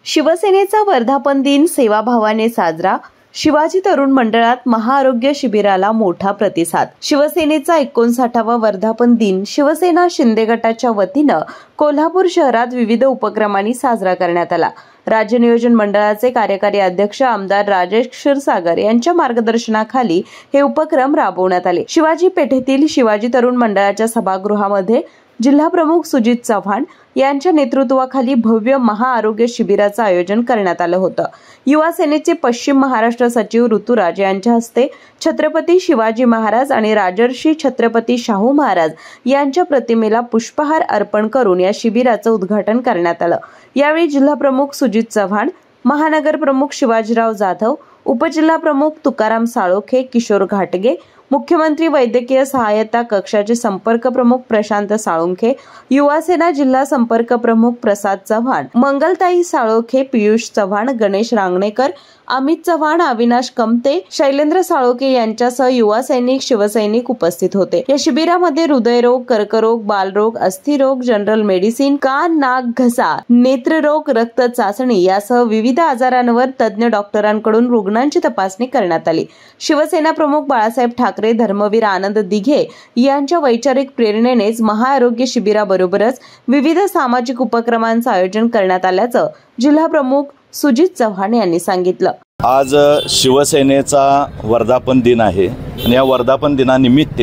शिवसेनेचा वर्धापन दिन सेवाभावाने साजरा। शिवाजी तरुण मंडळात महाआरोग्य शिबिराला मोठा प्रतिसाद। शिवसेनेचा 59वा वर्धापन दिन शिवसेना शिंदे गटाच्या वतीनं कोल्हापूर शहरात विविध उपक्रमांनी साजरा करण्यात आला। राज्य नियोजन मंडळाचे कार्यकारी अध्यक्ष आमदार राजेश क्षीरसागर यांच्या मार्गदर्शनाखाली हे उपक्रम राबवण्यात आले। शिवाजी पेठेतील शिवाजी तरुण मंडळाच्या सभागृहामध्ये जिल्हा प्रमुख सुजित चव्हाण यांच्या नेतृत्वाखाली भव्य महाआरोग्य शिबिराचं आयोजन करण्यात आलं होतं। युवा सेनेचे पश्चिम महाराष्ट्र सचिव ऋतुराज यांच्या हस्ते छत्रपती शिवाजी महाराज आणि राजर्षी छत्रपती शाहू महाराज यांच्या प्रतिमेला पुष्पहार अर्पण करून या शिबिराचं उद्घाटन करण्यात आलं। यावेळी जिल्हा प्रमुख सुजित चव्हाण, महानगर प्रमुख शिवाजीराव जाधव, उपजिल्हा प्रमुख तुकाराम साळोखे, किशोर घाटगे, मुख्यमंत्री वैद्यकीय सहायता कक्षाचे संपर्क प्रमुख प्रशांत साळुंखे, युवा सेना जिल्हा संपर्क प्रमुख प्रसाद चव्हाण, मंगलताई साळोखे, पियुष चव्हाण, गणेश रांगणेकर, अमित चव्हाण, अविनाश कमते, शैलेंद्र साळोखे यांच्यासह युवा सैनिक, शिवसैनिक उपस्थित होते। या शिबिरामध्ये हृदयरोग, कर्करोग, बालरोग, अस्थिरोग, जनरल मेडिसिन, कान, नाक, घसा, नेत्ररोग, रक्त चाचणी यासह विविध आजारांवर तज्ञ डॉक्टरांकडून रुग्णांची तपासणी करण्यात आली। शिवसेना प्रमुख बाळासाहेब ठाकरे, धर्मवीर आनंद दिघे यांच्या वैचारिक प्रेरणेनेच महाआरोग्य शिबिराबरोबरच विविध सामाजिक उपक्रमांचं आयोजन करण्यात आल्याचं जिल्हा प्रमुख सुजित चव्हाण यांनी सांगितलं। आज शिवसेनेचा वर्धापन दिन आहे आणि या वर्धापन दिनानिमित्त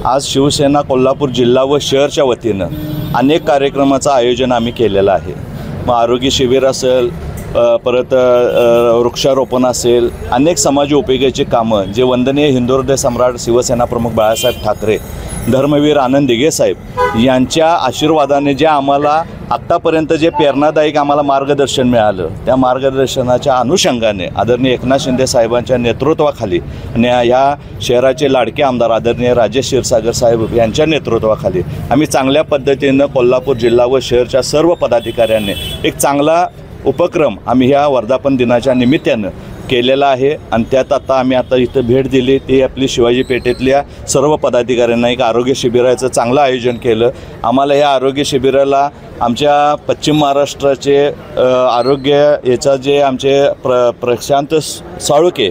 आज शिवसेना कोल्हापूर जिल्हा व शहरच्या वतीनं अनेक कार्यक्रमाचं आयोजन आम्ही केलेलं आहे। मग आरोग्य शिबिर असेल, परत वृक्षारोपण असेल, अनेक समाज उपयोगाची कामं जे वंदनीय हिंदू हृदय सम्राट शिवसेना प्रमुख बाळासाहेब ठाकरे, धर्मवीर आनंद दिघे साहेब यांच्या आशीर्वादाने जे आम्हाला आत्तापर्यंत जे प्रेरणादायक आम्हाला मार्गदर्शन मिळालं, त्या मार्गदर्शनाच्या अनुषंगाने आदरणीय एकनाथ शिंदे साहेबांच्या नेतृत्वाखाली आणि या शहराचे लाडके आमदार आदरणीय राजेश क्षीरसागर साहेब यांच्या नेतृत्वाखाली आम्ही चांगल्या पद्धतीनं कोल्हापूर जिल्हा व शहरच्या सर्व पदाधिकाऱ्यांनी एक चांगला उपक्रम आम्ही ह्या वर्धापन दिनाच्या निमित्तानं केलेला आहे। आणि त्यात आम्ही इथं भेट दिली, ते आपली शिवाजी पेठेतल्या सर्व पदाधिकाऱ्यांना एक आरोग्य शिबिराचं चांगलं आयोजन केलं। आम्हाला या आरोग्य शिबिराला आमच्या पश्चिम महाराष्ट्राचे आरोग्य याचा जे आमचे प्रशांत साळुखे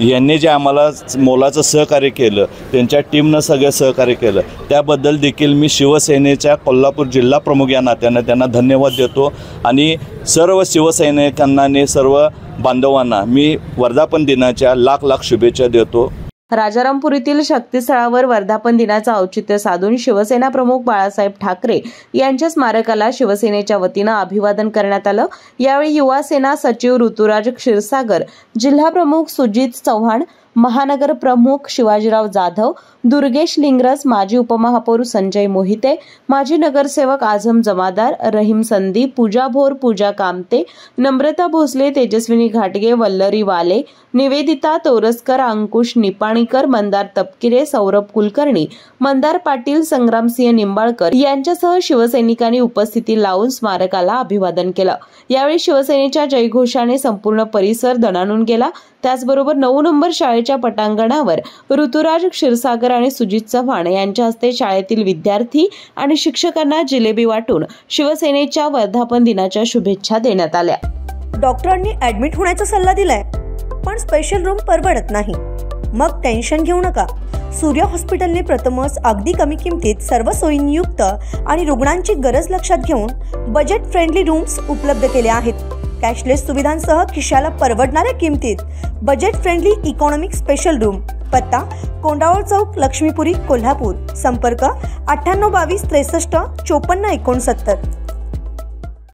यांनी जे आम्हाला मोलाचं सहकार्य केलं, त्यांच्या टीमनं सगळं सहकार्य केलं, त्याबद्दल देखील मी शिवसेनेच्या कोल्हापूर जिल्हा प्रमुख या नात्यानं त्यांना धन्यवाद देतो। आणि सर्व शिवसैनिकांना आणि सर्व बांधवांना मी वर्धापन दिनाच्या लाख शुभेच्छा देतो। राजारामपुरीतील शक्तीस्थळावर वर्धापन दिनाचं औचित्य साधून शिवसेना प्रमुख बाळासाहेब ठाकरे यांच्या स्मारकाला शिवसेनेच्या वतीनं अभिवादन करण्यात आलं। यावेळी युवा सेना सचिव ऋतुराज क्षीरसागर, जिल्हा प्रमुख सुजित चव्हाण, महानगर प्रमुख शिवाजीराव जाधव, दुर्गेश लिंगरस, माजी उपमहापौर संजय मोहिते, माजी नगरसेवक आझम जमादार, रहीम संदीप, पूजा भोर, पूजा कामते, नम्रता भोसले, तेजस्विनी घाटगे, वल्लरी वाले, निवेदिता तोरसकर, अंकुश निपाणीकर, मंदार तपकिरे, सौरभ कुलकर्णी, मंदार पाटील, संग्रामसिंह निंबाळकर यांच्यासह शिवसैनिकांनी उपस्थिती लावून स्मारकाला अभिवादन केलं। यावेळी शिवसेनेच्या जयघोषाने संपूर्ण परिसर दणाणून गेला। त्याचबरोबर 9 नंबर शाळेच्या पटांगणावर ऋतुराज क्षीरसागर आणि सुजित चव्हाण यांच्या हस्ते शाळेतील विद्यार्थी आणि शिक्षकांना जिलेबी वाटून शिवसेनेच्या वर्धापन दिनाच्या शुभेच्छा देण्यात आल्या। डॉक्टरांनी ऍडमिट होण्याचा सल्ला दिलाय, पण स्पेशल रूम परवडत नाही। मग टेन्शन घेऊ नका। सूर्य हॉस्पिटलने प्रथमच अगदी कमी किमतीत सर्व सोयींयुक्त आणि रुग्णांची गरज लक्षात घेऊन बजेट फ्रेंडली रूम्स उपलब्ध केले आहेत। कॅशलेस सुविधांसह खिशाला परवडणाऱ्या किमतीत budget friendly economic special room. पत्ता कोंडावळ चौक, लक्ष्मीपुरी, कोल्हापूर। संपर्क 9822 63 54 69।